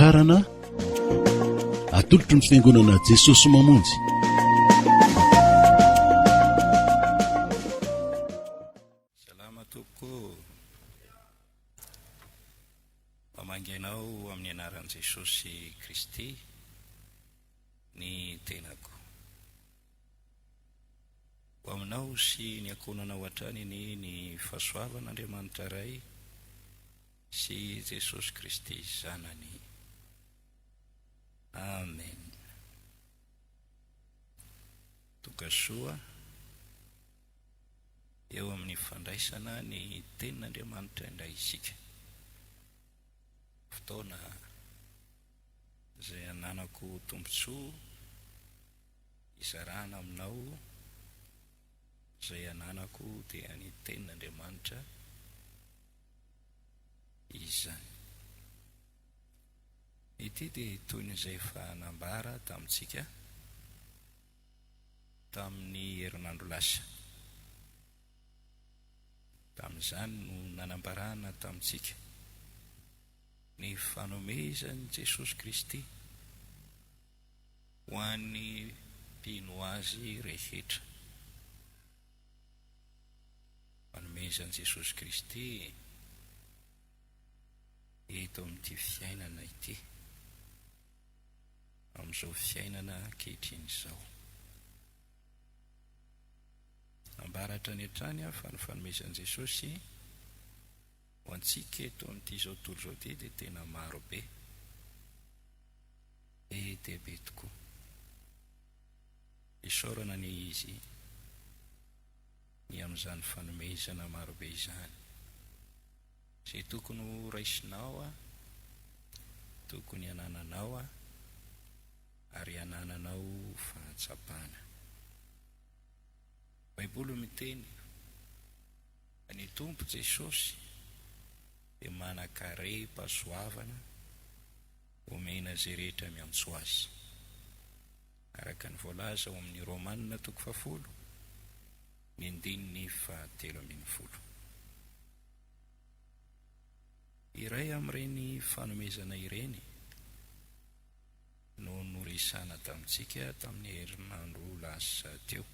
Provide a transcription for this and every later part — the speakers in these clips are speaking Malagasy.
famantarana atolotry ny fiangonana Jesosy mamonjy. Salama tompoko, mamanganao amin'ny anaran'i Jesosy Kristy ny tenako. Ho aminao sy ny ankonanao hatrany ny fahasoavan'Andriamanitra ray sy Jesosy Kristy zanany. Amen. Tokasoa eo amin'ny fandraisana ny tenin'Andriamanitra indray isika. Fotoana izay ananako tombontsoa izarana aminao, izay ananako dia ny tenin'Andriamanitra izany. Ity dia toy n'izay efa nambara tamintsika tamin'ny herinandro lasa. Tamin'izany no nanambarana tamintsika ny fanomezan'i Jesosy Kristy ho an'ny mpino azy rehetra. Fanomezan'i Jesosy Kristy eto amin'ity fiainana ity, amin'izao fiainana ankehitriny izao. Ambaratra ny hatrany fa ny fanomezan'i Jesosy ho antsika eto amin'ity zao tontolo zao ity dia tena maro be, dia be tokoa. Isaorana ny izy ny amin'izany fanomezana maro be izany. Izay tokony ho raisinao tokony hanananao ary hanananao fahatsapana. Baiboly miteny ny Tompo Jesosy dia manan-kare-pahasoavana omena izay rehetra miantso azy, araka ny voalaza ao amin'ny Romanina 10:17. Iray amin'ireny fanomezana ireny no noresana tamintsika tamin'ny herinandro lasa teo,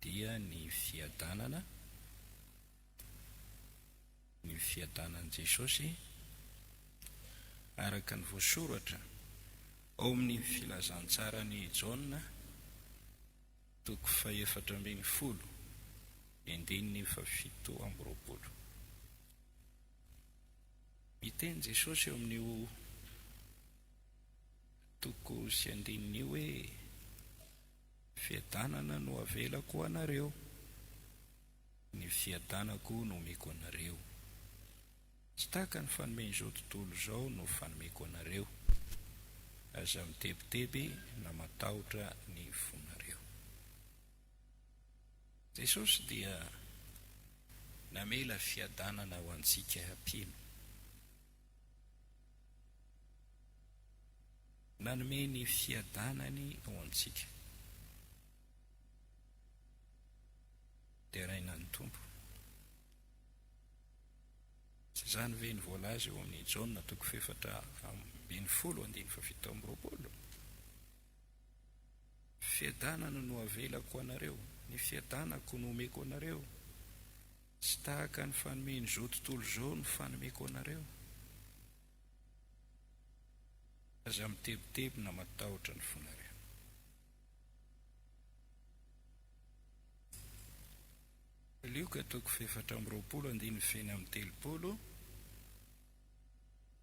dia ny fiadanan'i Jesosy araka ny voasoratra ao amin'ny filazantsarany Jaona 4:17. Miteny Jesosy eo amin'io 4:17 hoe fiadanana no avelako anareo, ny fiadanako no omeko anareo. Tsy tahaka ny fanomen'izao tontolo izao no fanomeko anareo, aza mitebiteby na matahotra ny fonareo. Jesosy dia namela fiadanana ho antsika hampino. Nanome ny fiadanany ho antsika. Dia raina ny Tompo. Tsy izany ve ny voalaza eo amin'ny Jaona 4:17. Fiadanana no avelako anareo, ny fiadanako no omeko anareo. Tsy tahaka ny fanomen'izao tontolo izao no fanomeko anareo, aza mitebiteby na matahotra ny fonareo. Lioka 4:20.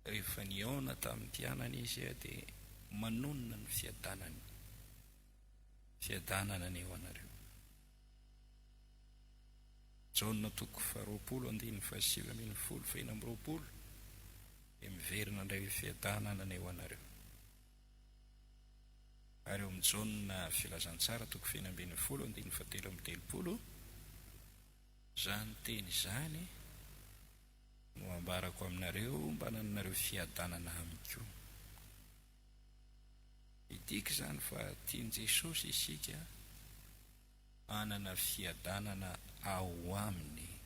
Rehefa niaona tamin'ny mpianana izy dia manonona ny fiadanana ny eo anareo. Jaona 2:20 dia miverina indray fiadanana ny eo anareo. Ary eo amin'ny Jaona filazantsara 2:17 zany teny izany no ambarako aminareo mba nanareo fiadanana aminy koa. Itiky izany fa tiany Jesosy isika anana fiadanana ao aminy.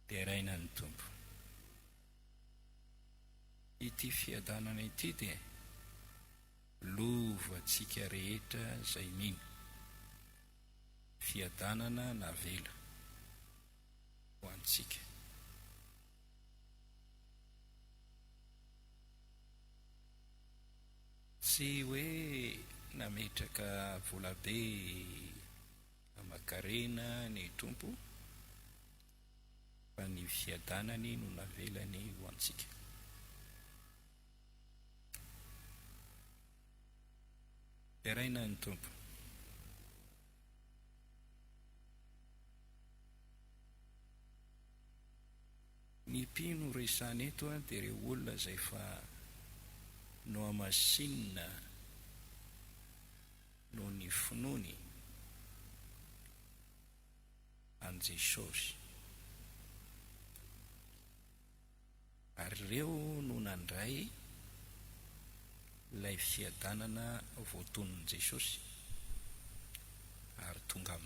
Dia raina ny Tompo. ity fiadanana ity dia lovantsika rehetra izay mino fiadanana navela ho antsika. Tsy hoe nametraka volabe amakarena ny tompo, fa ny fiadanany no navelany ho antsika. Eraina ny tompo. Ny mpino resany eto dia ireo olona izay fa no amasinina no ny finoany an Jesosy, ary ireo no nandray ilay fiadanana voatonin' Jesosy ary tonga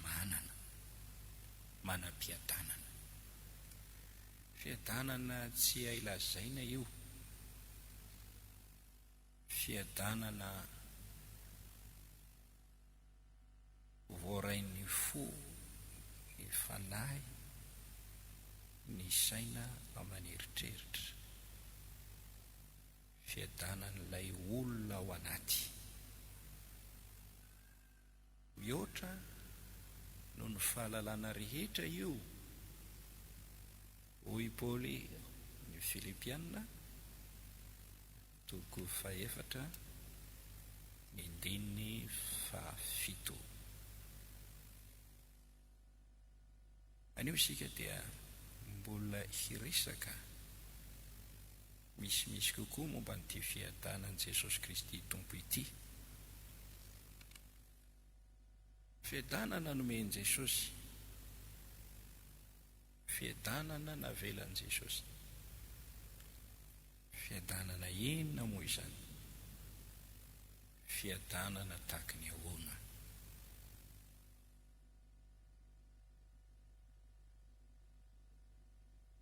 manam-piadanana. Fiadanana tsy ailazaina io, fiadanana voarain'ny fo, ny fanahy, ny saina aman'eritreritra, fiadanan'ilay olona ao anaty. Mihoatra no ny fahalalana rehetra io, hoy Paoly ny Filipianina, toko 4 ny andininy 7. Anio isika dia mbola hiresaka misimisy kokoa momba n'ity fiadanan' Jesosy Kristy tompo ity. Fiadanana nomen' Jesosy, fiadanana navelan' Jesosy. Fiadanana inona moa izany? Fiadanana tahaka ny ahoana?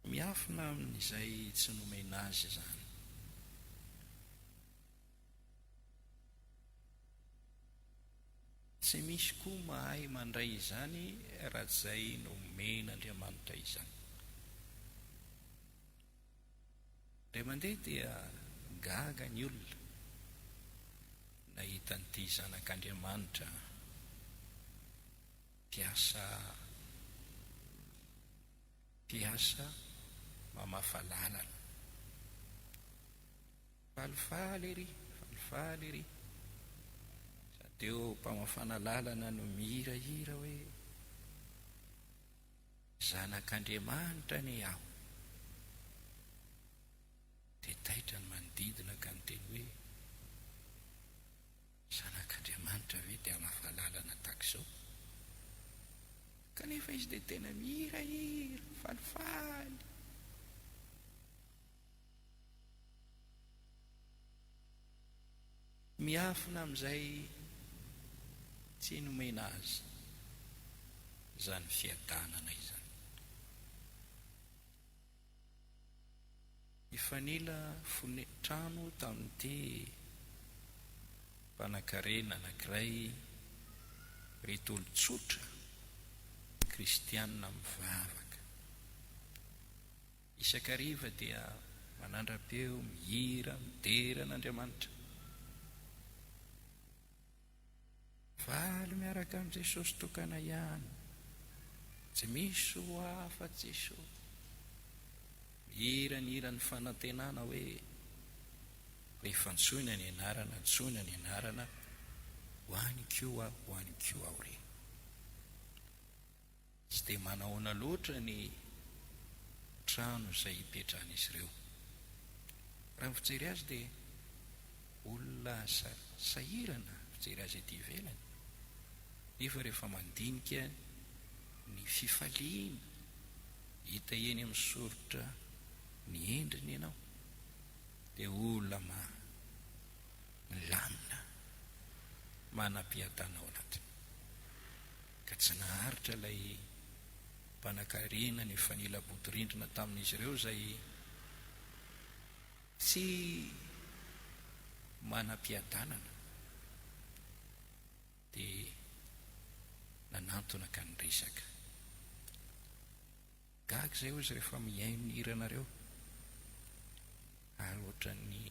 Miafina amin'izay tsy nomena azy izany. Tsy misy koa mahay mandray izany raha tsy izay nomen'Andriamanitra izany. Ray mandeha dia gaga ny olona nahita n'ity zanak'Andriamanitra piasa mamafa lalana. Falifaly ery sady eo mpamafana lalana no mihirahira hoe zanak'Andriamanitra ny aho. Dia taitra ny manodidina ka nyteny hoe zanak'Andriamanitra ve dia hamafa lalana tahak'izao? Kanefa izy dia tena mihirahira, falifaly. Miafina amin'izay tsy nomena azy izany fiadanana izany. Ifanila trano tamin'ity mpanan-karena anankiray, reto olon-tsotra kristianina mivavaka. Isan-kariva dia manandram-peo, mihira, midera an'Andriamanitra. Valy miaraka amin'i Jesosy tokana ihany, tsy misy ho afa-tsy Jesosy. Mihira ny fanantenana hoe rehefa ntsoina ny anarana, ho any koa aho reny. Tsy dia manahoana loatra ny trano izay hipetrahan'izy ireo. Raha mifijery azy dia olona sahirana fijery azy ety ivelany, nefa rehefa mandinika ny fifaliana hita eny amin'ny soritra ny endriny ianao dia olona milamina, manam-piadana ao anatiny. Ka tsy naharitra ilay mpanan-karena ny fanila bodirindrina tamin'izy ireo izay tsy manam-piadanana dia nanantona ka nyresaka. Gaga izay ozy rehefa miaino ny hiranareo ary ohatran'ny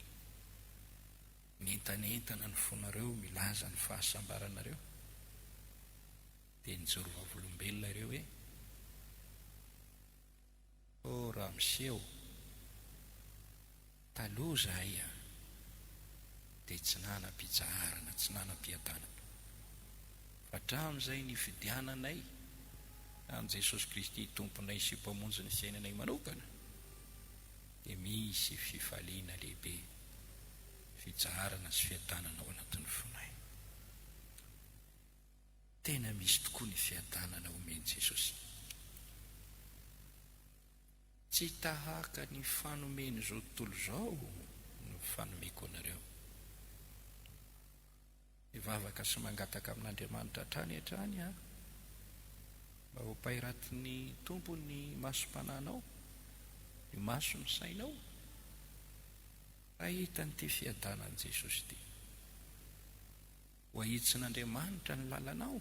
nentanentana ny fonareo milaza ny fahasambaranareo, dia nijoro vavolombelona ireo hoe o raha miseho taloha zahay dia tsy nanam-pijaharana, tsy nanam-piadanana, fa hatramin'izay nifidiananay an Jesosy Kristy tomponay sy mpamonjy ny fiainanay manokana dia misy fifaliana lehibe, fijaharana sy fiadanana ao anatin'ny fonay. Tena misy tokoa ny fiadanana omeny Jesosy. Tsy tahaka ny fanomeny zao tontolo zao no fanomeko anareo. Hivavaka sy mangataka amin'Andriamanitra hatrany hatrany mba ho pairatin'ny tompo ny masom-pananao, ny maso ny sainao, ahita n'ity fiadanan' Jesosy ity. Ho ahitsin'Andriamanitra ny lalanao,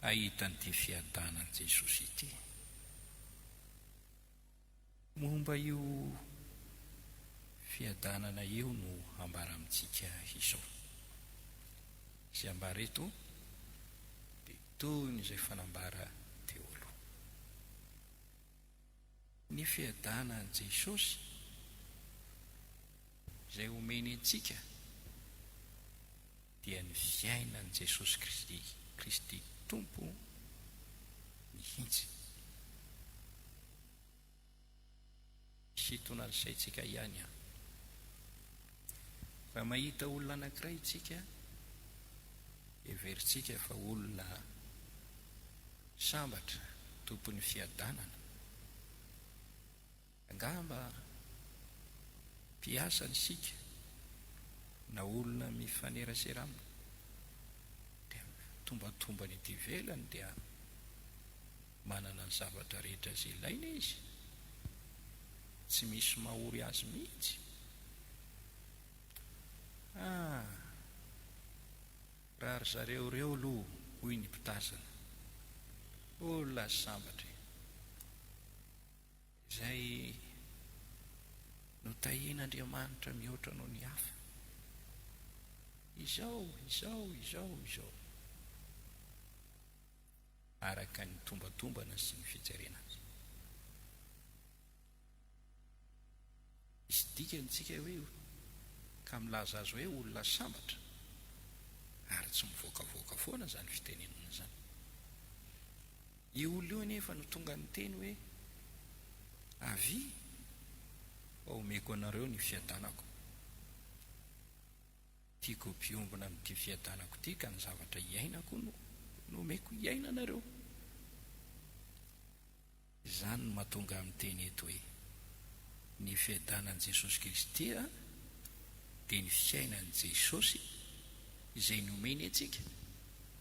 ahita n'ity fiadanan' Jesosy ity. Momba io fiadanana io no ambara amintsika izao. Izay ambara eto dia toy ny izay fanambara teo aloha. Ny fiadanan'i Jesosy izay omeny antsika dia ny fiainan'i Jesosy Kristy tompo mihitsy. Sitona ny saintsika ihany fa mahita olona anankiray itsika, everitsika fa olona sambatra tompon'ny fiadanana, angamba mpiasa ny sika na olona mifanerasera aminy, dia tombatombany ety ivelany dia manana ny zavatra rehetra izay ilaina izy, tsy misy mahory azy mihitsy. Raha ry zareo reo aloha hoy ny mpitazana, olona sambatra izay notahian'Andriamanitra mihoatra noho ny hafa, izao araka ny tombatombana sy ny fijerena azy. Isy dikantsika hoe ka milaza azy hoe olona sambatra ary tsy mivoakavoaka foana zany fitenenana zany. Io olona io nefa no tonga ny teny hoe avy omeko anareo ny fiadanako, tiako mpiombona amin'ity fiadanako ity ka ny zavatra iainako no omeko iaina anareo. Izany no mahatonga amin'ny teny eto hoe ny fiadanan'i Jesosy Kristy dia ny fiainan'i Jesosy izay nomeny antsika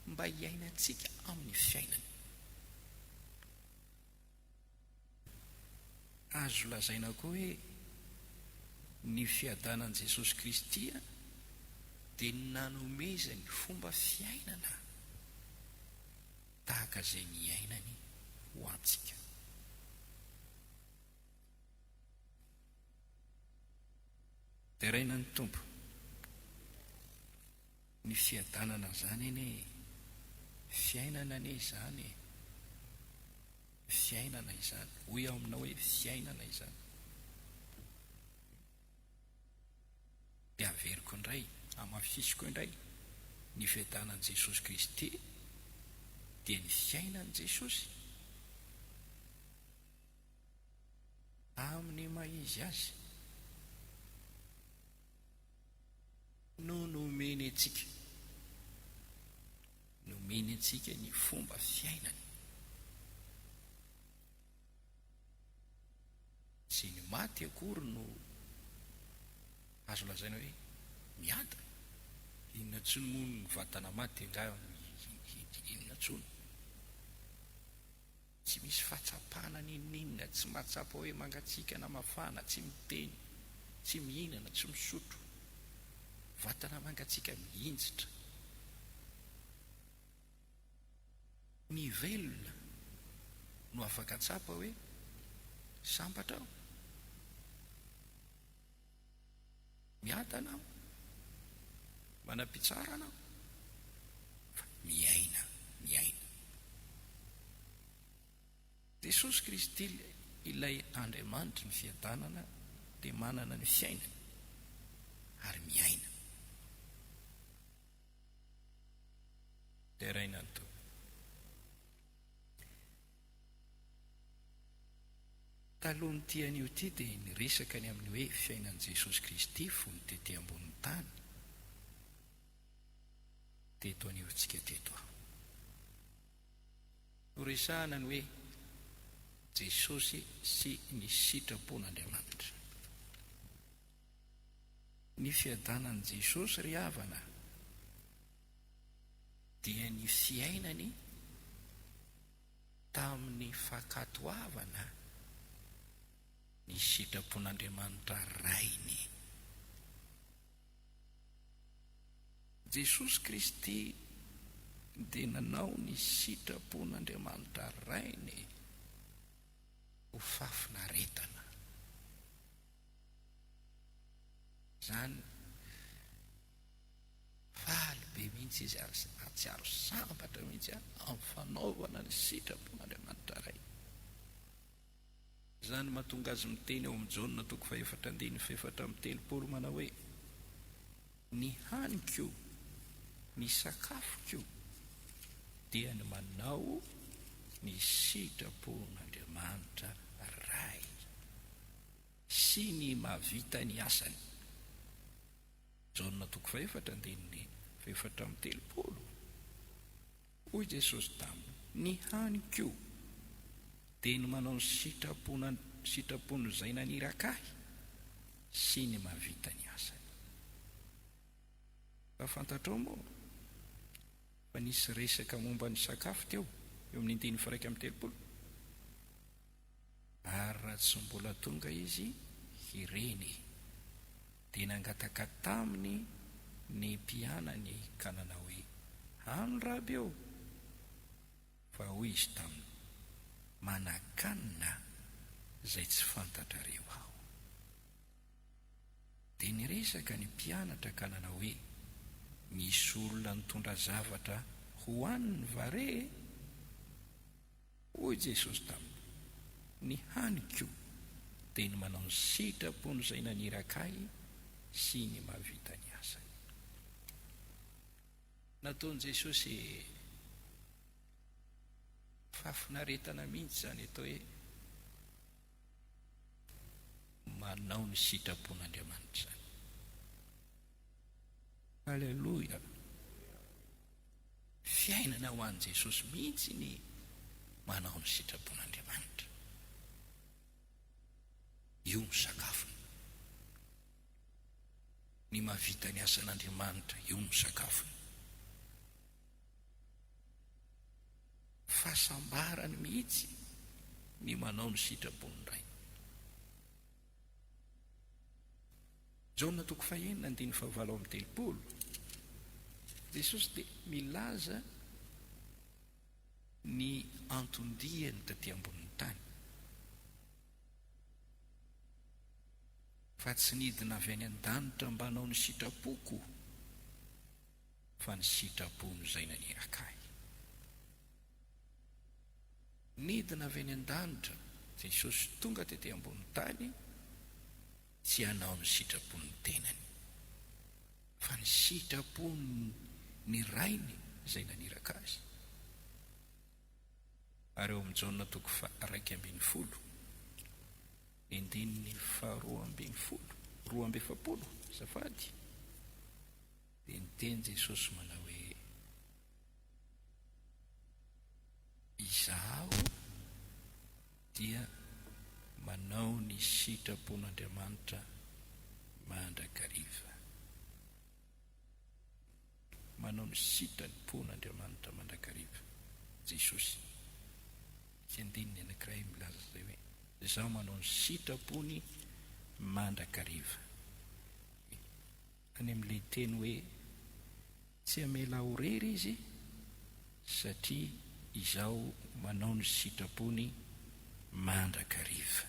mba hiainantsika amin'ny fiainany. Azo lazaina koa hoe ny fiadanan'i Jesosy Kristy dia nanomezany fomba fiainana tahaka izay niainany ho antsika. Teraina ny tompo, ny fiadanana zany anie fiainana anie izany, fiainana izany, hoy ao aminao hoe fiainana izany. Dia averiko indray, amafisiko indray, ny fiadanan'i Jesosy Kristy dia ny fiainan'i Jesosy amin'ny maizy azy no nomeny antsika ny fomba fiainany. Tsy ny maty akory no azo lazaina hoe miada, inona tsony moa ny vatana maty nga inona tsony, misy fahatsapana ninninona, tsy mahatsapa hoe mangatsiaka na mafana, tsy miteny, tsy mihinana, tsy misotro, vatana mangatsika mihinjitra, ny velona no afaka tsapa hoe sambatra aho, miatana aho, manam-pitsarana aho, fa miaina. Jesosy Kristy ilay Andriamanitra ny fiadanana dia manana ny fiainany ary miaina. Dia raina ny toa. Taloha ny tian'io ity dia niresaka ny amin'ny hoe fiainan'i Jesosy Kristy fony tety ambonin'ny tany. Teto anio tsika teto aho. Noresahana ny hoe Jesosy sy ny sitrapon'Andriamanitra. Ny fiadanan'i Jesosy ry havana dia ny fiainany tamin'ny fakatoavana ny sitrapon'Andriamanitra rainy. Jesosy Kristy dia nanao ny sitrapon'Andriamanitra rainy ho fafinaretana. Zany faly be mihitsy izy atsiaro sambatra mihitsy amin'ny fanaovana ny sitrapon'Andriamanitra ray. Zany mahatonga azy miteny eo amin'ny Jaona 4:7 manao hoe ny haniko, ny sakafoko dia ny manao ny sitrapon'Andriamanitra ray sy ny mahavita ny asany. Jaona 4:7. Hoy Jesosy taminy, ny haniko dia ny manao ny sitrapony izay nanirakahy sy ny mahavita ny asany. Fa fantatrao moa fa nisy resaka momba ny sakafo teo eo amin'ny 9:30. Ary raha tsy mbola tonga izy hireny dia nangataka taminy ny mpianany ka nanao hoe hano raby eo. Fa hoy izy taminy, manakanina izay tsy fantatrareo aho. Dia niresaka ny mpianatra ka nanao hoe misy olona nitondra zavatra ho haniny vare. Hoy Jesosy taminy, ny haniko dia ny manao ny sitrapony izay nanirakahy sy ny mahavita ny asany. Nataon'i Jesosy fafinaretana mihitsy zany atao hoe manao ny sitrapon'Andriamanitra zany. Halleluja. Fiainana ho an'i Jesosy mihitsy ny manao ny sitrapon'Andriamanitra. Io ny sakafony. Ny mahavita ny asan'Andriamanitra, io ny sakafony. Fahasambarany mihitsy ny manao ny sitrapony ray. Jaona 1:7. Jesosy dia milaza ny antondiany taty ambonin'ny tany. Fa tsy nidina avy any an-danitra mba hanao ny sitrapoko, fa ny sitrapony izay nanirakahy. Nidina avy any an-danitra Jesosy tonga tety ambonin'ny tany tsy hanao ny sitrapony tenany, fa ny sitrapony ny rainy izay naniraka azy. Ary eo amin'ny Jaona 2:20, ny 2:20 zafady, dia niteny Jesosy manao hoe izaho dia manao ny sitrapon'Andriamanitra mandrakariva. Manao ny sitrapon'Andriamanitra mandrakariva. Jesosy tsy andininy anankiray milaza izay hoe izaho manao ny sitrapony mandrakariva. any amin'ilay teny hoe tsy amela horery izy satria izaho manao ny sitrapony mandrakariva.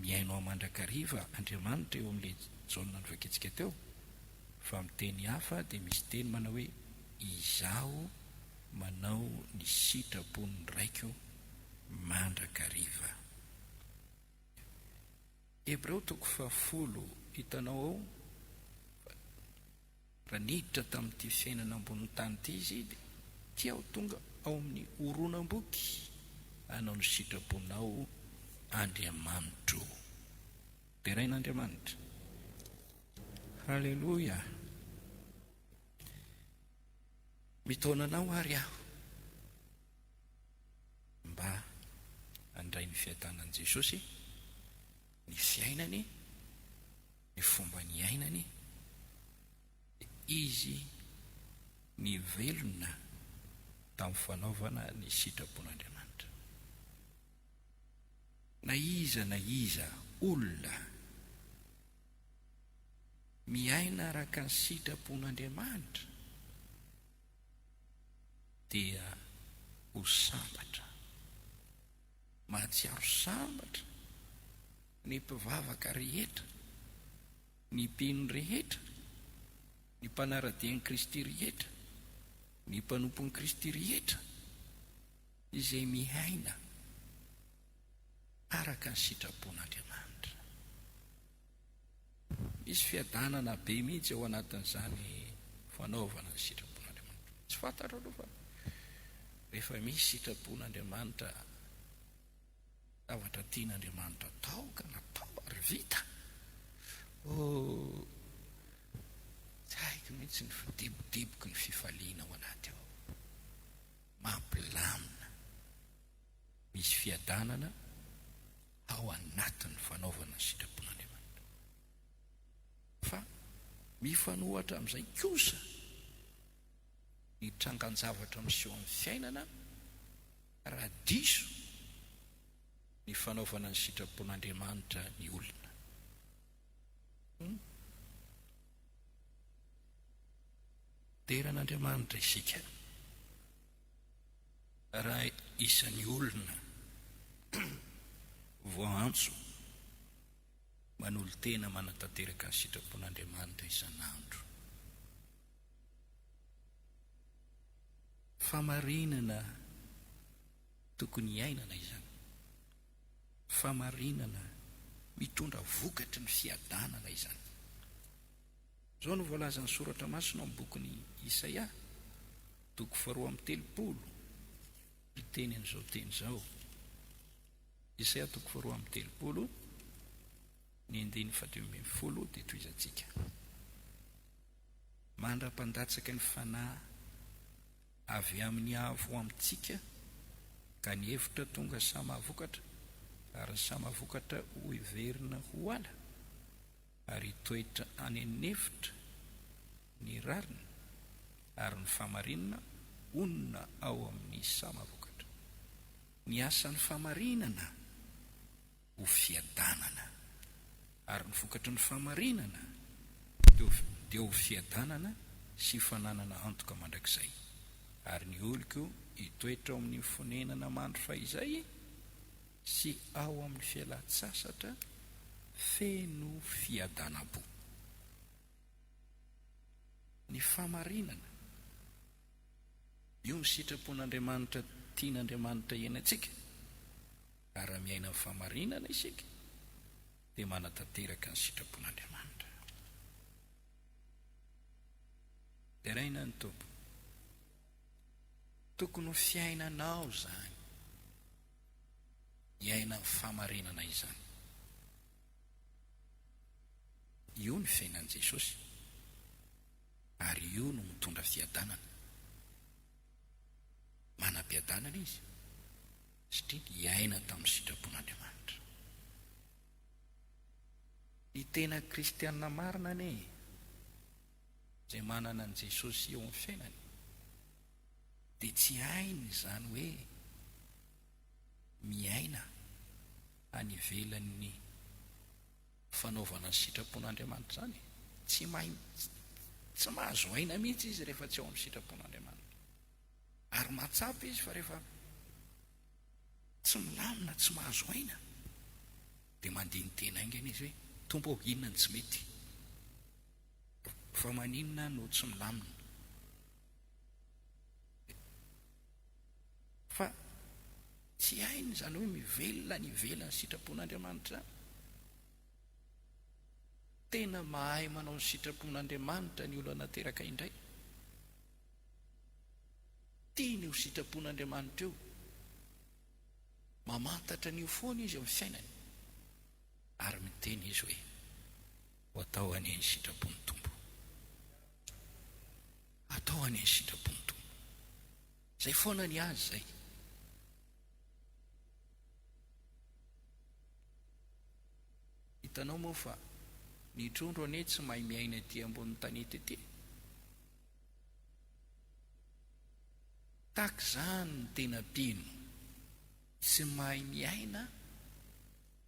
Miaino ao mandrakariva Andriamanitra eo amin'ilay jaona nyvaketsika teo, fa amin'ny teny hafa dia misy teny manao hoe izaho manao ny sitrapony raiko mandrakariva. Hebreo 10 hitanao ao, raha niditra tamin'ity fiainana ambony tany ity izy, tia ho tonga ao amin'ny horonam-boky hanao ny sitraponao Andriamanitro. Terain'Andriamanitra. Halleloja. Mitaonanao ary aho mba handray ny fiadanan'i Jesosy, ny fiainany, ny fomba ny ainany, izy ny velona tamin'ny fanaovana ny sitrapon'Andriamanitra. Na iza olona miaina araka ny sitrapon'Andriamanitra dia ho sambatra, mahatsiaro sambatra ny mpivavaka rehetra, ny mpino rehetra, ny mpanaradian'i Kristy rehetra, ny mpanompon'i Kristy rehetra, izay miaina araka ny sitrapon'Andriamanitra. Misy fiadanana be mihitsy ao anatin'izany fanaovana ny sitrapon'Andriamanitra. Tsy fantatra aloha fa rehefa misy sitrapon'Andriamanitra, zavatra tian'Andriamanitra atao ka natao ary vita, tsy haiko mihitsy ny fidebodeboky ny fifaliana ao anaty ao, mampilamina. Misy fiadanana ao anatin'ny fanaovana ny sitrapon'Andriamanitra. Fa mifanohatra amin'izay kosa ny trangan-javatra miseho amin'ny fiainana raha diso ny fanaovana ny sitrapon'Andriamanitra ny olona. Teran'Andriamanitra isika, raha isan'ny olona voantso manolo tena manatanteraka ny sitrapon'Andriamanitra isan'andro. Famarinana tokony iainana izany, famarinana mitondra vokatry ny fiadanana izany. Zao no voalaza ny soratra masina amin'ny bokin'ny Isaia 2:30, iteny an'izao teny zao. Isaia 2:30, ny 9:10 dia toizantsika: mandra-pandatsaka ny fanahy avy amin'ny avo amintsika, ka ny hevitra tonga samavokatra, ary ny samavokatra ho iverina ho ala, ary toetra any an'hevitra ny rarina, ary ny famarinana onona ao amin'ny samavokatra. Ny asan'ny famarinana ho fiadanana, ary ny vokatry ny famarinana dia ho fiadanana sy fananana antoka mandrakizay, ary ny oloko hitoetra ao amin'ny fonenana mandry fahizay sy ao amin'ny fialan-tsasatra feno fiadanam-po. Ny famarinana, io ny sitrapon'Andriamanitra tian'Andriamanitra iainantsika. Raha miaina amin'ny famarinana isika dia manatanteraka ny sitrapon'Andriamanitra. Teraina ny tompo, tokony ho fiainanao zany, iaina amin'ny famarinana izany. Io ny fiainan'i Jesosy, ary io no mitondra fiadanana. Manam-piadanana izy satria iaina tamin'ny sitrapon'Andriamanitra. Ny tena kristianina marina ane, izay manana an' Jesosy eo amin'ny fiainany, dia tsy hainy zany hoe miaina any ivelan'ny fanaovana ny sitrapon'Andriamanitra zany. tsy mahazo aina mihitsy izy rehefa tsy ao amin'ny sitrapon'Andriamanitra. Ary mahatsapa izy fa rehefa tsy milamina, tsy mahazo aina, dia mandiny tena aingana izy hoe tompo inona ny tsy mety, fa maninona no tsy milamina. Fa tsy hainy zany hoe mivelona ny ivelany sitrapon'Andriamanitra. Tena mahay manao ny sitrapon'Andriamanitra ny olona nateraka indray. Tiany io sitrapon'Andriamanitra io, mamantatra n'io foana izy amin'ny fiainany, ary miteny izy hoe ho atao any ny sitrapony tompo, atao any ny sitrapony tompo. Zay foana ny azy zay. Hitanao moa fa ny trondro ane tsy mahay miaina ety ambonin'ny tanety ety. Tahaka zany ny tena pino, tsy mahay miaina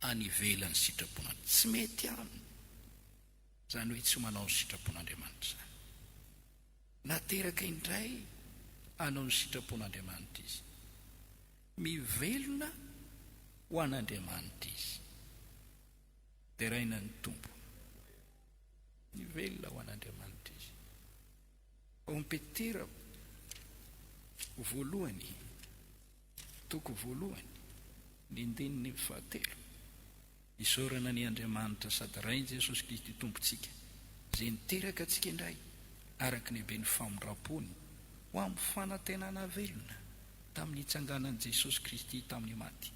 any ivelan'ny sitrapon'Andriamanitra, tsy mety aminy. Zany hoe tsy manao ny sitrapon'Andriamanitra zany. Nateraka indray hanao ny sitrapon'Andriamanitra izy, mivelona ho an'Andriamanitra izy. Dia raina ny tompo, mivelona ho an'Andriamanitra izy. Ao amin'ny Petera voalohany, toko voalohany, ny andininy 7, isaorana ny Andriamanitra sady rainy Jesosy Kristy tompontsika, izay niteraka antsika indray araka ny haben'ny famindrapony ho amin'ny fanantenana velona tamin'ny hitsanganan'i Jesosy Kristy tamin'ny maty,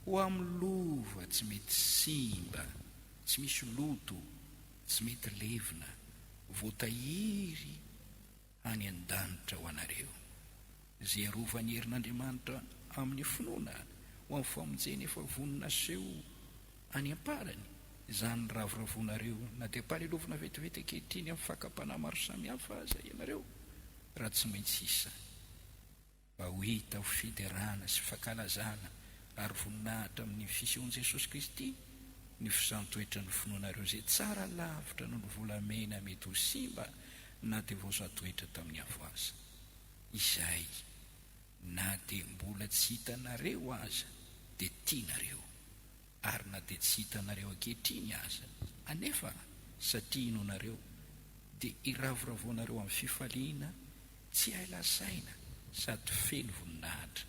ho amin'ny lova tsy mety simba, tsy misy loto, tsy mety levina, voatahiry any an-danitra ho anareo, izay arovany herin'Andriamanitra amin'ny finoana ho amin'ny famonjena efa vonona seho any am-parany, izany ravoravonareo na dia mpalelovina vetivety ankehitriny amin'ny fakapanahy maro samihafa aza ianareo, raha tsy maintsy isa mba ho hita ho fiderana sy fankalazana ary voninahitra amin'ny fisehoan'i Jesosy Kristy ny fisantoetra ny finoanareo izay tsara lavitra noho ny volamena mety ho simba na dia voasantoetra tamin'ny avoaza, izay na dia mbola tsy hitanareo aza dia tianareo, ary na dia tsy hitanareo ankehitriny aza anefa satria inonareo dia iravoravonareo amin'ny fifaliana tsy hay lasaina sady feno voninahitra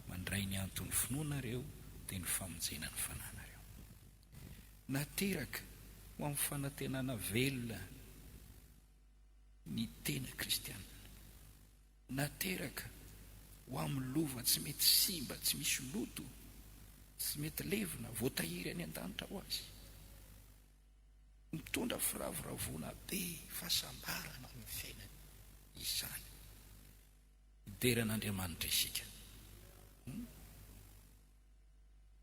mandray ny antony finoanareo dia ny famonjena ny fananareo. Nateraka ho amin'ny fanantenana velona ny tena kristianina, nateraka ho amin'ny lova tsy mety simba, tsy misy loto, tsy mety levina, voatahiry any an-danitra ho azy, mitondra firavoravona be, fahasambarana amin'ny fiainany izany. Mideran'Andriamanitra isika,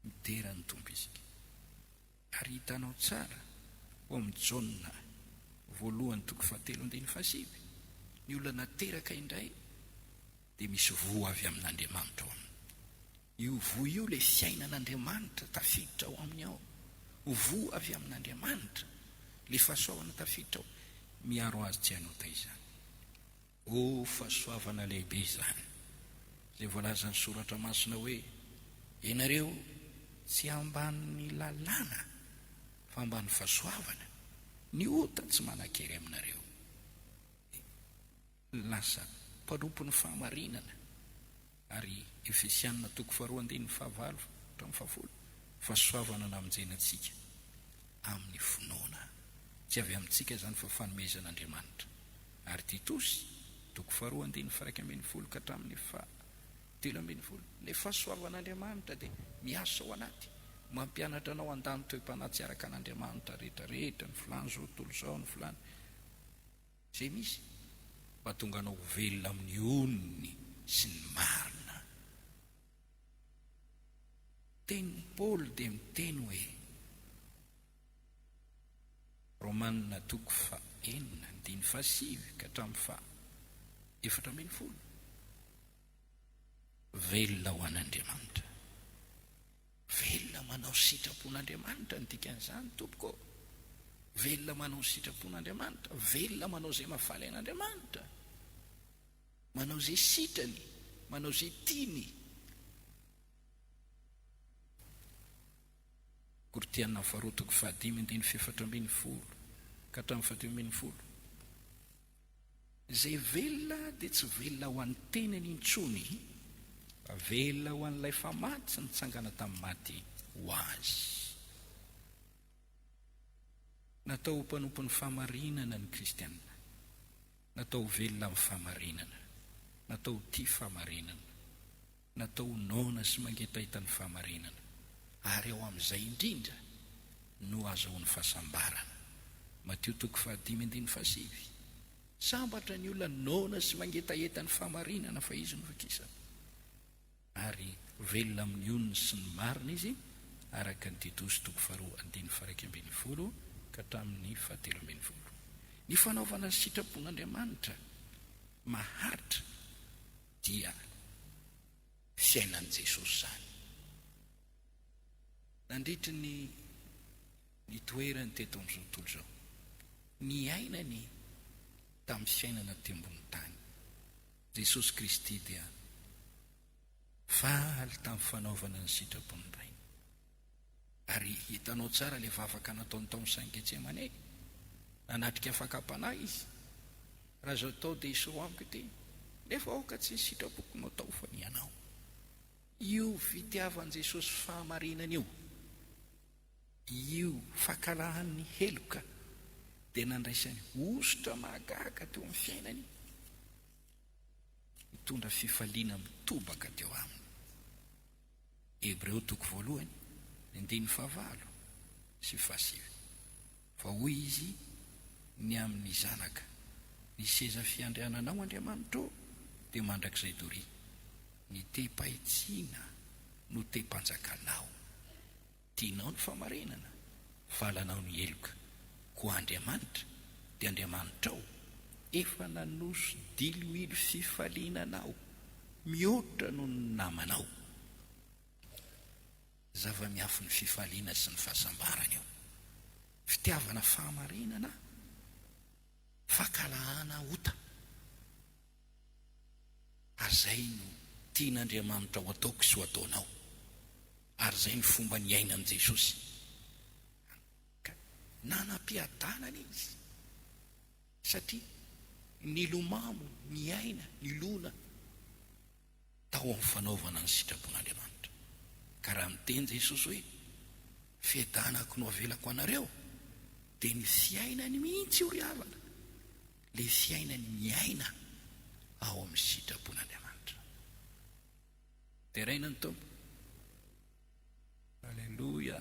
mideran'ny tompo isika. Ary hitanao tsara ho amin'ny Jaona voalohany toko 7:7, ny olona nateraka indray dia misy voa avy amin'Andriamanitra ao aminy. Io voa io ilay fiainan'Andriamanitra tafiditra ao aminy ao, voa avy amin'Andriamanitra, ilay fahasoavana tafiditra ao, miaro azy tsy hanota izany. O fahasoavana lehibe izany, izay voalaza ny soratra masina hoe ianareo tsy ambany lalàna fa ambany fahasoavana, ny ota tsy manan-kery aminareo. Lasa mpanompon'ny fahamarinana. Ary Efesianina toko 2:5-7, fahasoavana namonjenantsika amin'ny finoana, tsy avy amintsika izany fa fanomezan'Andriamanitra. Ary Titosy toko 2:1-3, ilay fahasoavan'Andriamanitra dia miasa ao anaty, mampianatra anao an-dany toe-panatsiaraka an'Andriamanitra rehetrarehetra, ny filany zao tontolo izao, ny filany izay misy, mba tonga anao velona amin'ny onony sy ny marina. Teny Paoly dia miteny hoe, Romanina toko 4:7-7, velona ho an'Andriamanitra, velona manao sitrapon'Andriamanitra ny dikan'izany tompoko, velona manao ny sitrapon'Andriamanitra, velona manao izay mahafaly an'Andriamanitra, manao izay sitrany, manao izay tiany. Kortiana faharotoko 5:7-10 ka hatramin'ny 7-10. Izay velona dia tsy velona ho an'ny tenany intsony, fa velona ho an'ilay fa maty sy nitsangana tamin'ny maty ho azy. Natao ho mpanompon'ny fahamarinana ny kristianina, natao ho velona amin'ny fahamarinana, natao ho tia fahamarinana, natao ho naona sy mangetahita ny fahamarinana, ary ao amin'izay indrindra no azahoany fahasambarana. Mateo 5:5. Sambatra ny olona naona sy mangetaheta ny fahamarinana fa izy no vakisana, ary velona amin'ny onony sy ny marina izy, araka ny Titos 2:1-2 ka hatramin'ny 7. Ny fanaovana ny sitrapon'Andriamanitra maharitra dia fiainan'i Jesosy zany. Nandritra ny toerany teto amin'izao tontolo izao, ny ainany tamin'ny fiainana tembony tany. Jesosy Kristy dia faly tamin'ny fanaovana ny sitrapon'ny rainy. Ary hitanao tsara ilay vavaka nataony tamin'ny Saint-Getsemane, nanatrika fakapanahy izy. Raha zao tao dia isoro amiko ity, nefa aoka tsy ny sitrapoko no tao fa ny anao. Io fitiavan'i Jesosy fahamarinana io fakalahan'ny heloka dia nandraisany ositra mahagaga teo amin'ny fiainany, mitondra fifaliana mitobaka teo aminy. Hebreo 1:9-7. Fa hoy izy ny amin'ny zanaka, ny seza fiandriananao Andriamanitra dia mandrakizay doria, ny te-pahitsiana no te-panjakanao. Tianao ny fahamarinana, valanao ny heloka, koa Andriamanitra dia Andriamanitrao efa nanoso diloilo fifaliananao, mihoatra no ny namanao. Zava-miafy ny fifaliana sy ny fahasambarana io, fitiavana fahamarinana, fakalahana ota. Ary zay no tian'Andriamanitra ho ataoko sy ho ataonao, ary zay ny fomba ny aina amin'i Jesosy. Nanam-piadanana izy, satria nilomamo, ny aina, nilona tao amin'ny fanaovana ny sitrapon'Andriamanitra. Ka raha miteny Jesosy hoe fiadanako no avelako anareo, dia ny fiainany mihitsy io ry havana, le fiainany miaina ao amin'ny sitrapon'Andriamanitra. Teraina ny Tompo. Alleluia.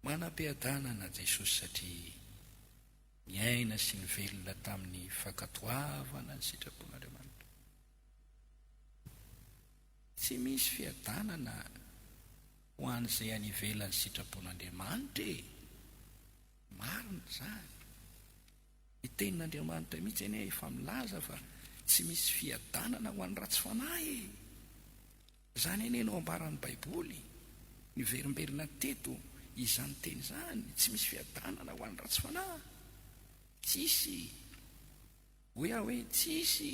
Manam-piadanana Jesosy satria miaina sy ny velona tamin'ny fankatoavana ny sitrapon'Andriamanitra. Tsy misy fiadanana ho an'izay any ivelan'ny sitrapon'Andriamanitra e. Marina zany. Ny tenin'Andriamanitra mihitsy anie efa milaza fa tsy misy fiadanana ho an'ny ratsy fanahy e. Zany anie no ambaran'ny Baiboly, ny verimberina teto izany teny zany, tsy misy fiadanana ho an'ny ratsy fanahy. Tsisy hoe tsisy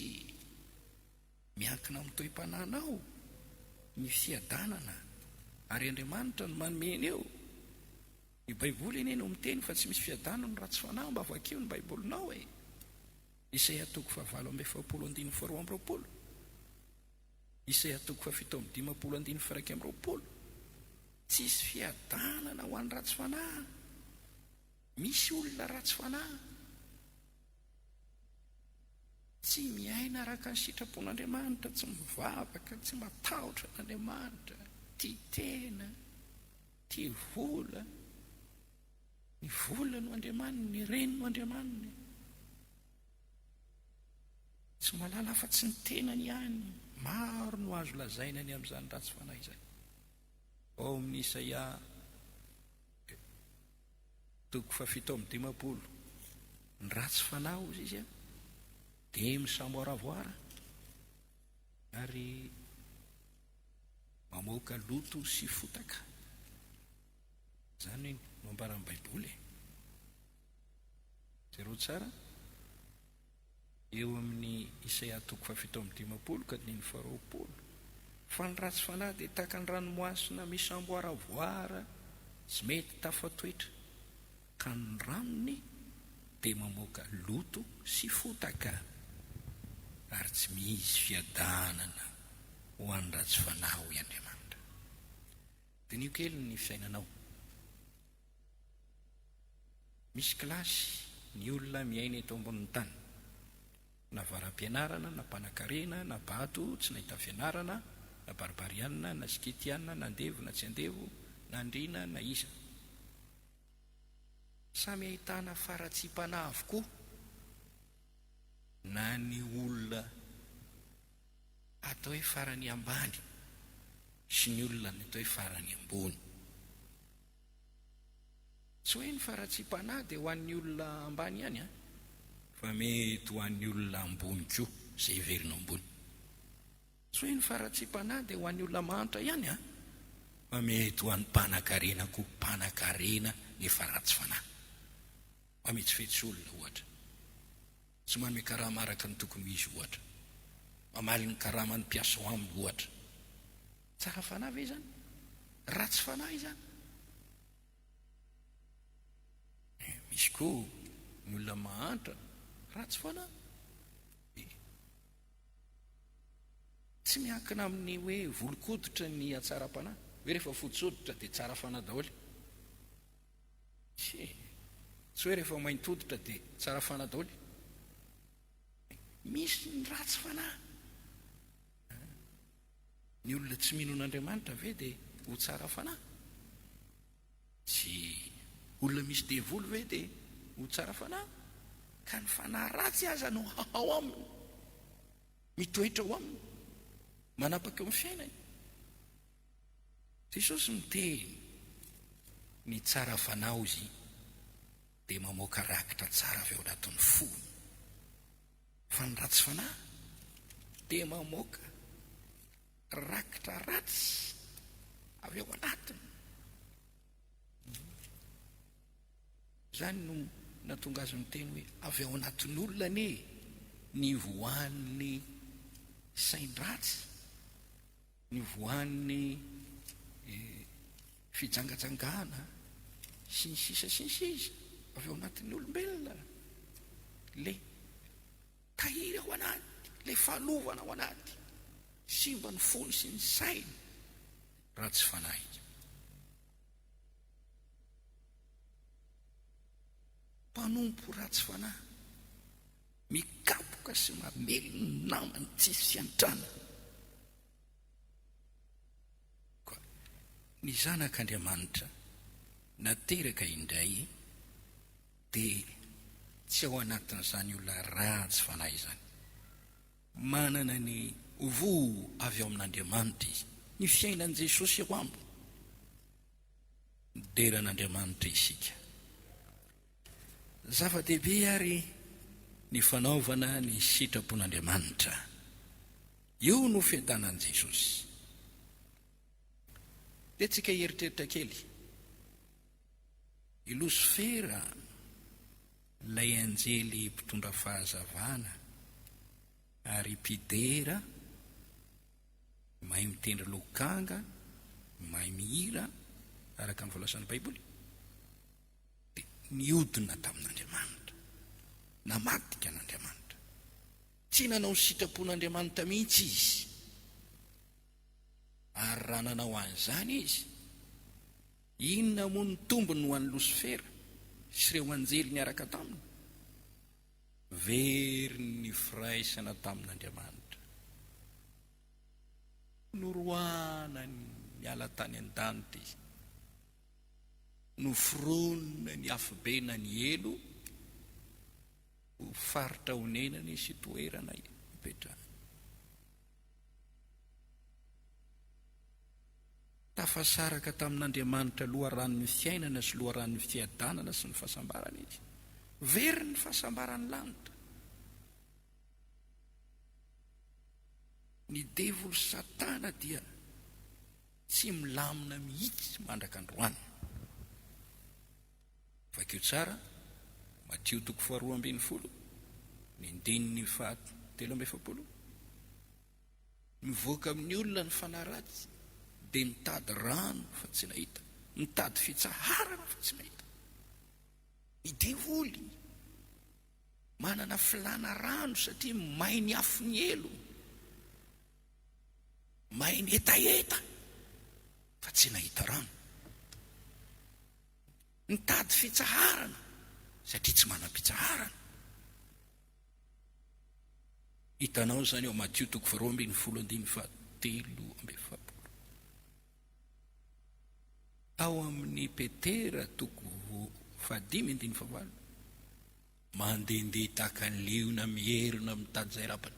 miankina amin'ny toe-pananao ny fiadanana, ary Andriamanitra no manomeny eo. Ny Baiboly anie no miteny fa tsy misy fiadanana ny ratsy fanahy, mba vakio ny Baibolinao e. Isaia 9:22-20. Isaia 7:15-1. Tsisy fiadanana ho an'ny ratsy fanahy. Misy olona ratsy fanahy, tsy miaina araka ny sitrapon'Andriamanitra, tsy mivavaka, tsy matahotra n'Andriamanitra, tia tena, tia vola. Ny vola no Andriamanina, ny reny no Andriamanina. Tsy malala fa tsy ny tenany ihany. Maro no azo lazaina ny amin'izany ratsy fanahy izay. Ao amin'ny Isaia 7:15, ny ratsy fanahy ozy izy dia misamoaravoara ary mamoaka loto sy fotaka. Zany no ambaran'ny baiboly. Zero tsara eo amin'ny Isaia 7:20. Fa ny ratsy fanahy dia tahaka ny ranomasina misy amboaravoara tsy mety tafatoetra, ka ny ranony dia mamoaka loto sy fotaka, ary tsy misy fiadanana ho an'ny ratsy fanahy ho Andriamanitra. Dia nio kely ny fiainanao. Misy kilasy ny olona miaina eto ambonin'ny tany, na varam-pianarana, na mpanan-karena, na bato tsy nahita fianarana, na barbarianina, na skitianina, na andevo, na tsy andevo, na andrina, na iza. Samy ahitana faratsiam-panahy avokoa, na ny olona atao hoe farany ambany sy ny olona ny atao hoe farany ambony. Tsy hoe ny faratsiam-panahy dia ho an'ny olona ambany ihany, fa mety ho an'ny olona ambony koa izay heverina ambony. Tsy hoe ny faratsiam-panahy dia ho an'ny olona mantra ihany, fa mety ho an'ny mpanan-karena koa, mpanan-karena nefa ratsy fanahy. Mametsifetsy olona ohatra, tsy manome karama araka ny tokony ho izy ohatra, mamaly ny karama ny mpiasa ho aminy ohatra. Tsara fanahy ve izany? Ratsy fanahy izany? Misy koa ny olona mahantra ratsy fanahy. Tsy miankina amin'ny hoe volon-koditra ny hatsara-panahy, hoe rehefa fotsoditra dia tsara fanahy daholo. Tsy hoe rehefa mainty-hoditra dia tsara fanahy daholo. Misy ny ratsy fanahy. Ny olona tsy mino an'Andriamanitra ve dia ho tsara fanahy? Tsy. Olona misy devoly ve dia ho tsara fanahy? Ka ny fanahy ratsy aza no ao aminy, mitoetra ho aminy, manapaka eo amin'ny fiainany. Jesosy miteny ny tsara fanahy izy dia mamoaka rakitra tsara avy ao anatin'ny fony, fa ny ratsy fanahy dia mamoaka rakitra ratsy avy ao anatiny. Zany no natonga azy miteny hoe avy ao anatin'ny olona ny voan'ny sain-dratsy, ny voan'ny fijangajangana sy ny sisa avy ao anatin'ny olombelona, le tahiry ao anaty, le fahalovana ao anaty, simba ny fony sy ny sainy, ratsy fanahy. Mpanompo ratsy fanahy mikapoka sy mamely ny namany tsisy fiantrana. Ny zanak'Andriamanitra nateraka indray dia tsy ao anatin'izany olona ratsy fanahy izany. Manana ny voa avy ao amin'Andriamanitra izy, ny fiainan'i Jesosy ao aminy, deran'Andriamanitra isika. Zava-dehibe ary ny fanaovana ny sitrapon'Andriamanitra. Io no fiadanan'i Jesosy. Dia tsika eritreritra kely. I Losifera, ilay anjely mpitondra fahazavana ary mpidera, mahay mitendry lokanga, mahay mihira araka ny voalasan'ny Baiboly, dia niodina tamin'Andriamanitra, namadika an'Andriamanitra. Tsy nanao ny sitrapon'Andriamanitra mihitsy izy. Ary raha nanao an'izany izy, inona moa ny tombony ho an'ny Losifera sy ireo anjely niaraka taminy? Very ny firaisana tamin'Andriamanitra, norohana miala tany an-danitra izy, noforonina ny afobena ny elo ho faritra honenany sy toerana hipetrahana. Tafasaraka tamin'Andriamanitra loharan'ny fiainana sy loharan'ny fiadanana sy ny fahasambarana izy. Very ny fahasambarany lanitra. Ny devoly Satana dia tsy milamina mihitsy mandraka androany. vakio tsara Matio 2:12 ny andininy 7:13 mivoaka amin'ny olona ny fanaratsy dia mitady rano fa tsy nahita, mitady fitsaharana fa tsy nahita. Ny devoly manana filana rano satria mahay ny afo ny elo, mahay ny etaeta fa tsy nahita rano. Mitady fitsaharana satria tsy manam-pitsaharana. Hitanao zany ao Matio 2:13 ao amin'ny Petera 5:9 mandehandeha tahaka ny liona mierina mitady zay rapana.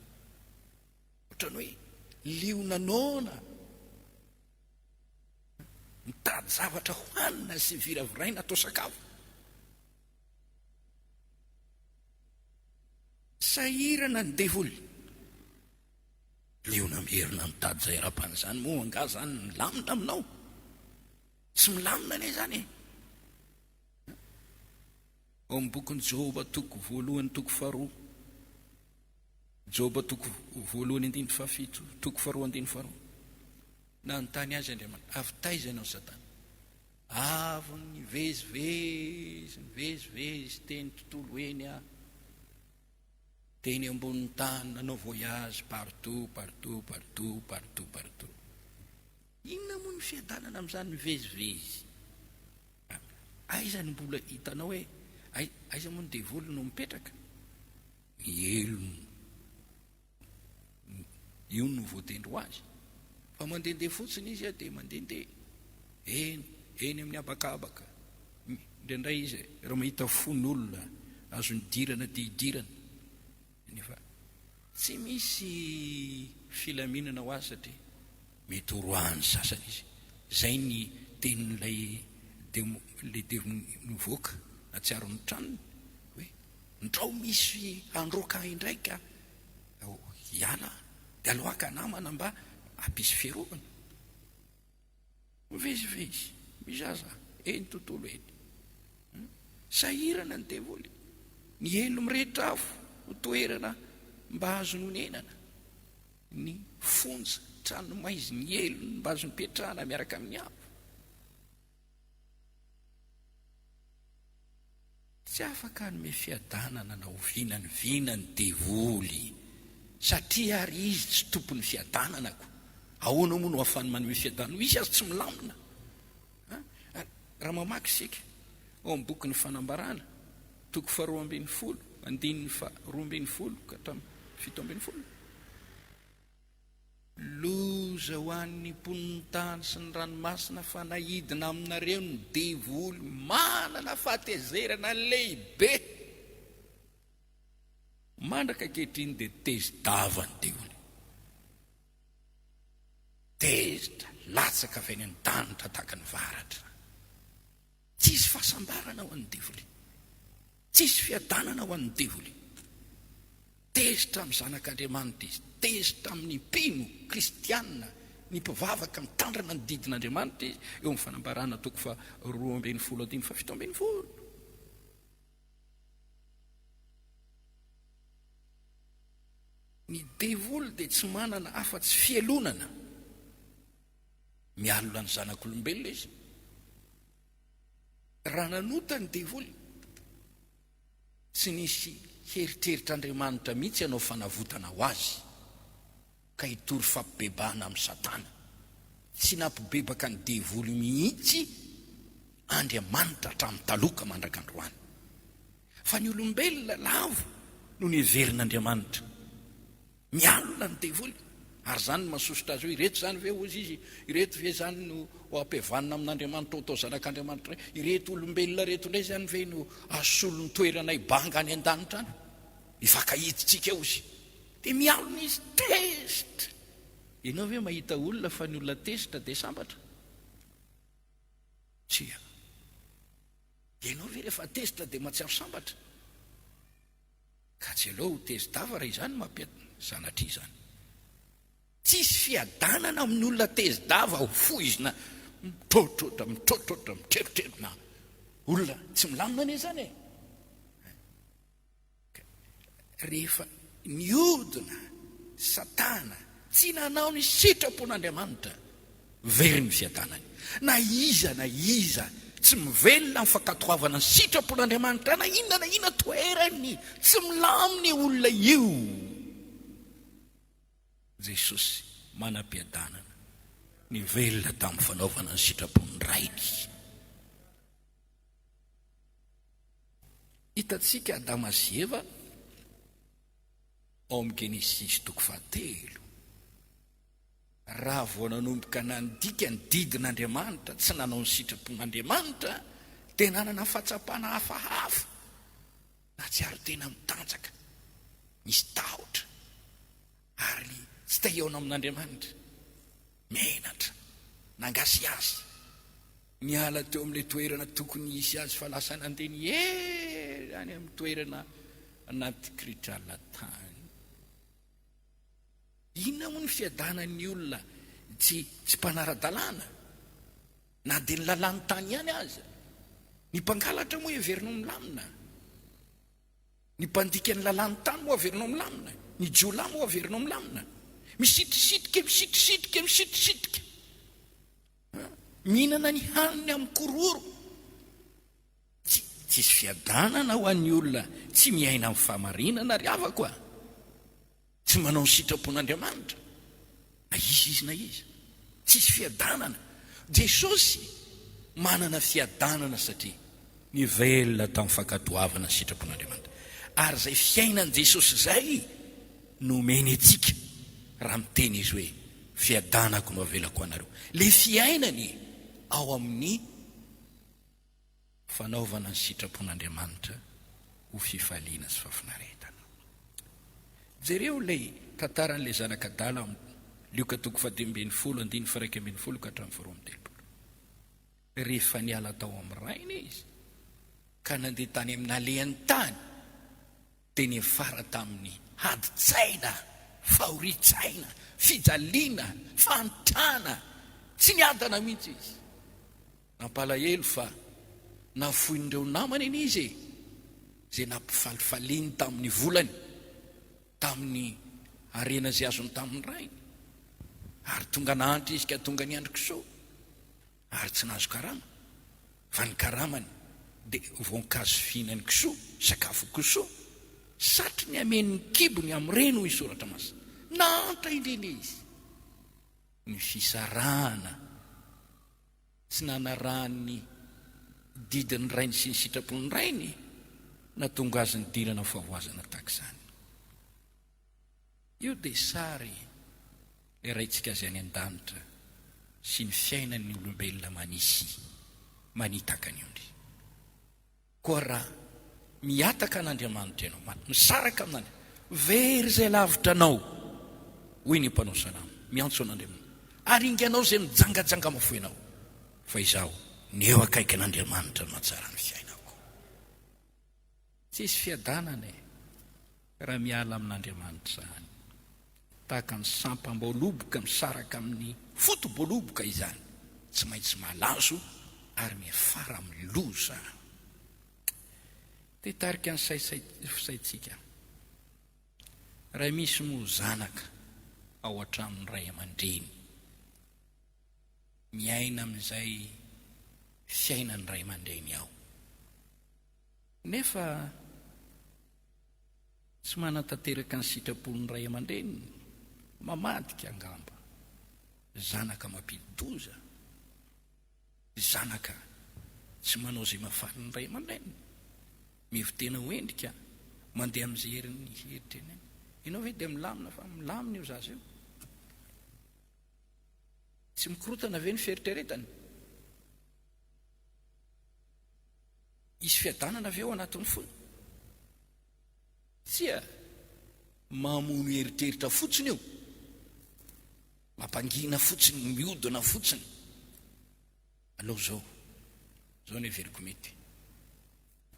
Ohatrany hoe liona nona mitady zavatra hoanina sy viraviraina atao sakafo. Sahirana ny devoly. Liona mierina mitady zay rapana zany moa anga zany milamina aminao. Tsy milamina ane zany e. Ao amin'ny bokin'ny Joba 2:1-2. Joba 2:1-7, 2:2-2. Nanontany azy Andriamanitra, avy taizana ao Satana. Avy nivezivezy teny tontolo eny a. Teny ambonin'ny tany nanao voyage partout. Inona moa ny fiadanana amin'izany mivezivezy? Aiza ny mbola hitanao hoe aiza moa ny devoly no mipetraka? Elony. Io no voatendry ho azy. Fa mandehandeha fotsiny izy dia mandehandeha eny amin'ny abakabaka. Indraindray izy raha mahita fon'olona azo nidirana dia hidirana. Nefa tsy misy filaminana ho azy satria mety horoahany sasany izy. Zay ny tenin'ilay mivoaka natsiaro ny tranony hoe ndrao misy androka indraika hiala dia aloaka namana mba ampisy fiarovana. Mivezivezy mizaza eny tontolo eny. Sahirana ny devoly. Ny elo mirehitra afo toerana mba azo nonenana. Ny fonja trano maizy ny elo mba azo nipetrahana miaraka amin'ny afo. Tsy afaka nome fiadanana na ovinany vinany devoly satria ary izy tsy tompony fiadananako. Ahoana moa no ahafahany manome fiadanana? Izy azy tsy milamina. Raha mamaky isika ao amin'ny bokin'ny Fanambarana 2:12, 2:12-7. Loza ho an'ny mponiny tany sy ny ranomasina fa nahidina aminareo ny devoly manana fahatezerana lehibe. Mandraka ankehitriny dia tezidava ny devoly. Tezitra latsaka avy any an-danitra tahaka ny varatra. Tsisy fahasambarana ho an'ny devoly. Tsisy fiadanana ho an'ny devoly. Tezitra amin'ny zanak'Andriamanitra izy. Tezitra amin'ny mpino kristianina, ny mpivavaka mitandrina ny didin'Andriamanitra izy. Eo amin'ny Fanambarana 2:12-17. Ny devoly dia tsy manana afa-tsy fialonana. Mialona ny zanak'olombelona izy. Raha nanota ny devoly, tsy nisy heritreritr'Andriamanitra mihitsy ianao fanavotana ho azy ka hitory fampibebahana amin'ny Satana. Tsy nampibebaka ny devoly mihitsy Andriamanitra hatramin'ny taloka mandrak'androany. Fa ny olombelona lavo no neverin'Andriamanitra. Mialona ny devoly. Ary zany mahasosotra azy hoe ireto zany ve ozy izy, ireto ve zany no ampihavanina amin'Andriamanitra atao zanak'Andriamanitra, ireto olombelona reto indray zany ve no asolo ny toerana ibanga any an-danitra any, ifakahiditsika eo izy. Dia mialona izy tezitra. Ianao ve mahita olona fa ny olona tezitra dia sambatra? Tsia. Ianao ve rehefa tezitra dia mahatsiaro sambatra? Ka tsy aleo tezidava raha izany mampiatana zanatry izany. Tsisy fiadanana amin'ny olona tezidava ho foizina mitrôtrotra, mitrerotrerona. olona tsy milamina anie zany rehefa niodina satana tsy nanao ny sitrapon'Andriamanitra very ny fiadanany. Na iza tsy mivelona ny fankatoavana ny sitrapon'Andriamanitra, na inona toerany tsy milaminy olona io. Jesosy manam-piadanana ny velona tamin'ny fanaovana ny sitrapony rainy. Hitantsika Adama sy Eva ao amin'ny Genesis 3. Raha vao nanomboka nandika ny didin'Andriamanitra, tsy nanao ny sitrapon'Andriamanitra, dia nanana fahatsapana hafahafa, na tsy ary tena mitanjaka, misy tahotra, ary tsy tahiona amin'Andriamanitra, menatra, nangasiasy, niala teo amin'ilay toerana tokony isy azy fa lasa nandeha ny any amin'ny toerana anaty kritralina tany. Inona moa ny fiadanan'ny olona tsy mpanara-dalàna, na dia ny lalàny tany ihany aza. Ny mpangalatra moa everino milamina, ny mpandika ny lalàny tany moa everino milamina, ny jiolahy moa everino milamina, misitrisitrika mihinana ny haniny amin'ny kororo. Tsisy fiadanana ho an'ny olona tsy miaina amin'ny fahamarinana ry havako a, tsy manao ny sitrapon'Andriamanitra, na iza, tsisy fiadanana. Jesosy manana fiadanana satria nivelona tamin'ny fankatoavana ny sitrapon'Andriamanitra, ary zay fiainan' Jesosy zay nomeny antsika raha miteny izy hoe fiadanako no avelako anareo. Le fiainany ao amin'ny fanaovana ny sitrapon'Andriamanitra ho fifaliana sy fafinaretana. Jereo ilay tantaran'ilay zanak'Adala Lioka 10:1-9:1-3. Rehefa niala tao amin'ny rainy izy ka nandeha tany amin'ny alehan'ny tany, dia nifara tamin'ny haditsaina, fahoritsaina, fijaliana, fantrana, tsy niadana mihitsy izy. Nampalahelo fa nafoin'ireo namany iny izy zay nampifalifaliny tamin'ny volany, tamin'ny arena zay azony tamin'ny rainy, ary tonga nahantra izy ka tonga ny andro kisoa, ary tsy nahazo karama, fa ny karamany dia voankazo fihinany kisoa, sakafo kisoa, satry ny amen'ny kibony amin'ireny ho isoratra masina. Nahantra indrindra izy ny fisarahana tsy nanarahany didiny rainy sy ny sitrapony rainy, na tonga azy ny dirana favoazana tak'izany. Io dia sary iraintsika azy any an-danitra sy ny fiainan'ny olombelona manisy manitaka ny ondry. Koa raha miataka an'Andriamanitra ianao, misaraka amin'any, very zay lavitra anao, hoy ny mpanao salamo, miantso an'Andriamanitra, ary inganao zay mijangajanga mafoenao, fa izaho ny eo akaiky an'Andriamanitra no mahatsara ny fiainako. Tsisy fiadanana raha miala amin'Andriamanitra zany, tahaka ny sampam-boaloboka misaraka amin'ny foto-boaloboka izany, tsy maintsy malazo ary mifara miloza. Dia tarika ny fisaitsika, raha misy moa zanaka ao an-tranon'ny ray aman-dreny, miaina amin'izay fiainan'ny ray aman-dreny ao, nefa tsy manantanteraka ny sitrapon'ny ray aman-dreny, mamadika angamba, zanaka mampidi-doza, zanaka tsy manao zay mahafaly ny ray aman-dreny, mivitena ho endrika, mandeha amin'izay herin'ny heritra eny. Ianao ve dia milamina? Fa milamina io zaza io, tsy mikorotana ve ny fieritreretany? Isy fiadanana avy eo anatin'ny fony? Tsia mamono heritreritra fotsiny io, mampangina fotsiny, miodina fotsiny. Aleo zao ny everiko mety,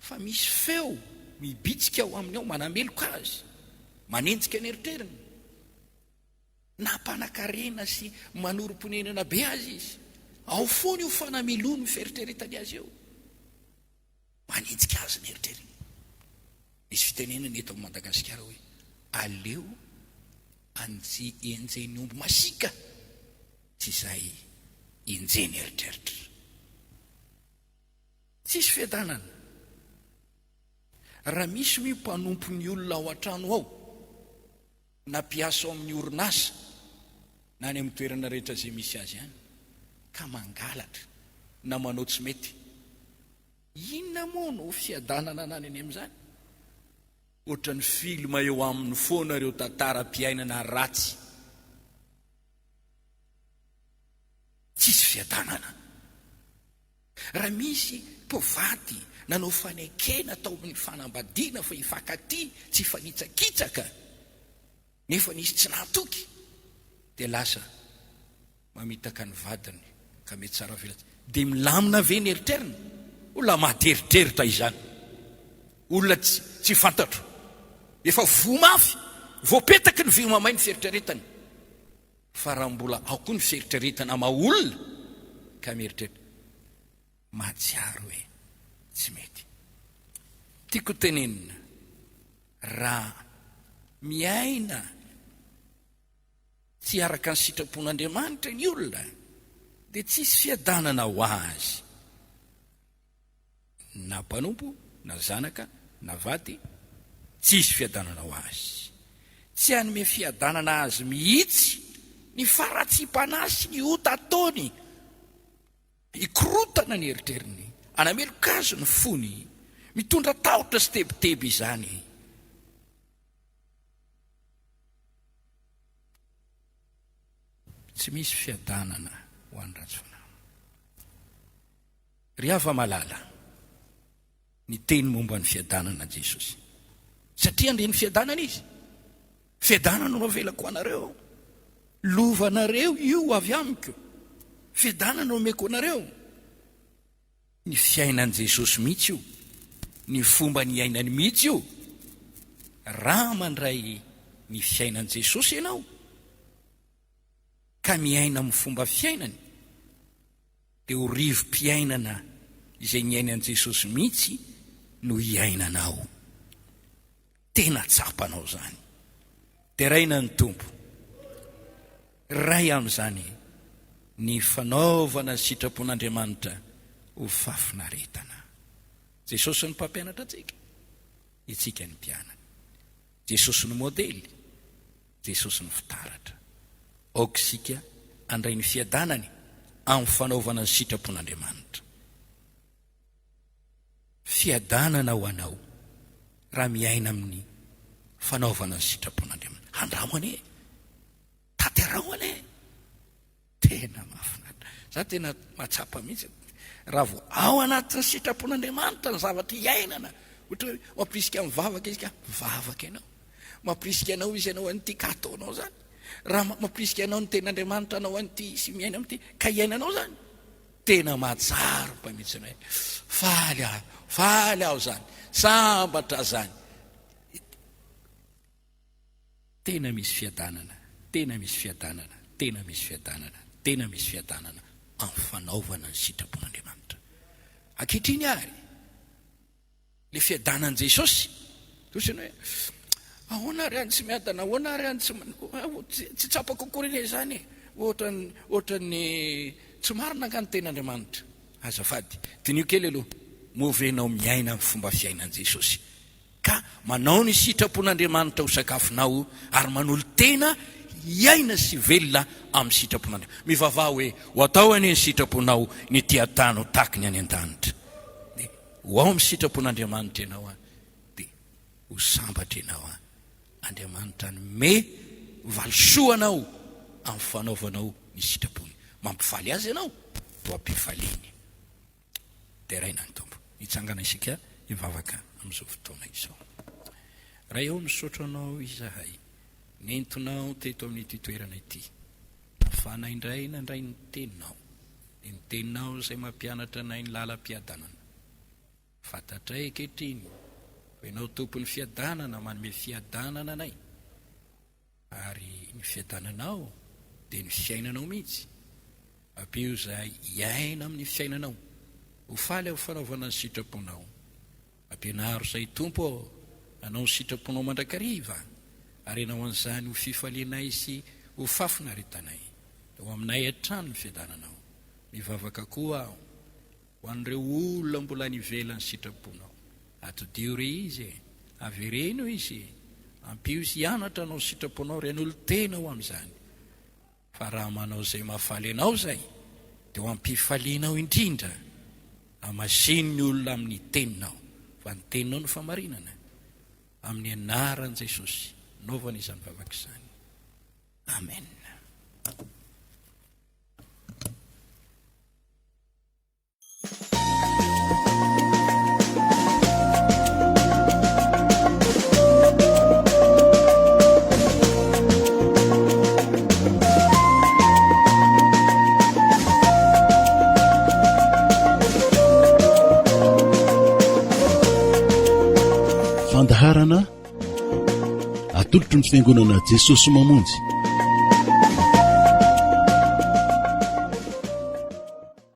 fa misy feo mibitsika ao aminy ao, manameloka azy, manenjika ny eritreriny, nampanakarena sy manorom-ponenana be azy izy, ao foana io fanamelono fieritreretany azy eo. manitsika azy ny eritreriny. Misy fitenenana eto amin'ny Madagasikara hoe aleo enjeny omby masika tsy izay enjeny eritreritra. Tsisy fiadanana. Raha misy hoe mpanompo ny olona ao an-trano ao na mpiasa ao amin'ny orinasa na any amin'ny toerana rehetra izay misy azy ihany ka mangalatra na manao tsy mety, inona moa no fiadanana nany any amin'izany? Ohatra ny filma eo amin'ny foana ireo tantaram-piainana ratsy. Tsisy fiadanana. Raha misy mpivady nanao fanekena tao amin'ny fanambadiana fa hifankaty tsy hifanitsakitsaka nefa nisy tsy nahatoky, dia lasa mamitaka ny vadiny ka mety tsara velatra, dia milamina ve ny eritrerina? Olona materitreritra izany, olona tsy fantatro, efa vomafy voapetaky ny vomamay ny fieritreretany. Fa raha mbola ao koa ny fieritreretana maolona ka mieritreritra, mahatsiaro hoe tsy mety. Tiako tenenina, raha miaina tsy araka ny sitrapon'Andriamanitra ny olona dia tsisy fiadanana ho azy, na mpanompo na zanaka na vady, tsisy fiadanana ho azy. Tsy hanome fiadanana azy mihitsy ny faratsimpanahy ny ota ataony, ikorotana ny eritreriny, anameloka ny fony, mitondra tahotra sy tebiteby izany. Tsy misy fiadanana ho an'ny ratsy fanahy. Ry hava malala ny teny momba ny fiadanana Jesosy, satria andre ny fiadanana izy. Fiadanana no avelako anareo, lovanareo io avy amiko, fiadanana no omeko anareo. Ny fiainan' Jesosy mihitsy io, ny fomba ny ainany mihitsy io. Raha mandray ny fiainan' Jesosy ianao ka miaina amin'ny fomba fiainany, dia ho rivo-piainana izay ny ainan' Jesosy mihitsy no hiainanao. Tena tsapanao zany. Dia raina ny tompo, ray amin'izany ny fanaovana ny sitrapon'Andriamanitra ho fafinaretana. Jesosy ny mpampianatra antsika, itsika ny mpianana. Jesosy ny modely, Jesosy ny fitaratra. Aoka isika andray ny fiadanany amin'ny fanaovana ny sitrapon'Andriamanitra. Fiadanana ho anao raha miaina amin'ny fanaovana ny sitrapon'Andriamanitra. Handramane, tanterahone, tena mahafinaritra. Za tena mahatsapa mihitsy raha vao ao anatin'ny sitrapon'Andriamanitra ny zavatra iainana. Ohatra hoe mampirisika amin'ny vavaka izy ka mivavaka ianao, mampirisika anao izy ianao an'ity ka ataonao zany. Raha mampirisika anao ny ten'Andriamanitra anao an'ity sy miaina amin'ity ka iainanao zany, tena mahatsara mpamitsina hoe faly aho zany, sambatra zany. Tena misy fiadanana, tena misy fiadanana, tena misy fiadanana, tena misy fiadanana amin'ny fanaovana ny sitrapon'Andriamanitra. Ankehitriny ary le fiadanan' Jesosy, tosiny hoe ahoana ry any tsy miadana, ahoana ry any tsy tsapako kory zany, ohatra ny tsy marina ka ny ten'Andriamanitra. Azafady, dinio kely aloha, movenao miaina amin'ny fomba fiainan' Jesosy, ka manao ny sitrapon'Andriamanitra ho sakafonao ary manolo tena iaina sy velona amin'ny sitrapon'Andriamanitra. Mivavah hoe ho atao any ny sitraponao ny tia-tany ho taky ny any an-danitra. Dia ho ao amin'ny sitrapon'Andriamanitra ianao dia ho sambatra ianao Andriamanitra nome valisoanao amin'ny fanaovanao ny sitrapony. Mampifaly azy ianao ho ampifaliany. Dia raina ny tompo, hitsangana isika hivavaka amin'izao fotoana izao. Raha eo misaotra anao izahay, nentonao teto amin'ity toerana ity, afana indray nandray ny teninao, dia ny teninao izay mampianatra anay ny lalam-piadanana. Fantatray ankehitriny fa ianao tompon'ny fiadanana, manome fiadanana anay, ary ny fiadananao dia ny fiainanao mihitsy. Ampio izay hiaina amin'ny fiainanao, ho faly ao fanaovana ny sitraponao. ampianaro izay tompo anao ny sitraponao mandrakariva ary anao an'izany ho fifalianay sy ho fafinaretanay ho aminay hatrano ny fiadananao. Mivavaka koa aho ho an'ireo olona mbola nivelany sitraponao, atodio re izy, avereno izy, ampio izy hianatra anao sitraponao ry an'olo tena ho amin'izany. Fa raha manao izay mahafaly anao izay dia ho ampifalianao indrindra amasiny ny olona amin'ny teninao, fa ny teninao no famarinana. Amin'ny anaran'i Jesosy naovana izany vavaka izany. Amen. Fandaharana atolotry ny fiangonana Jesosy mamonjy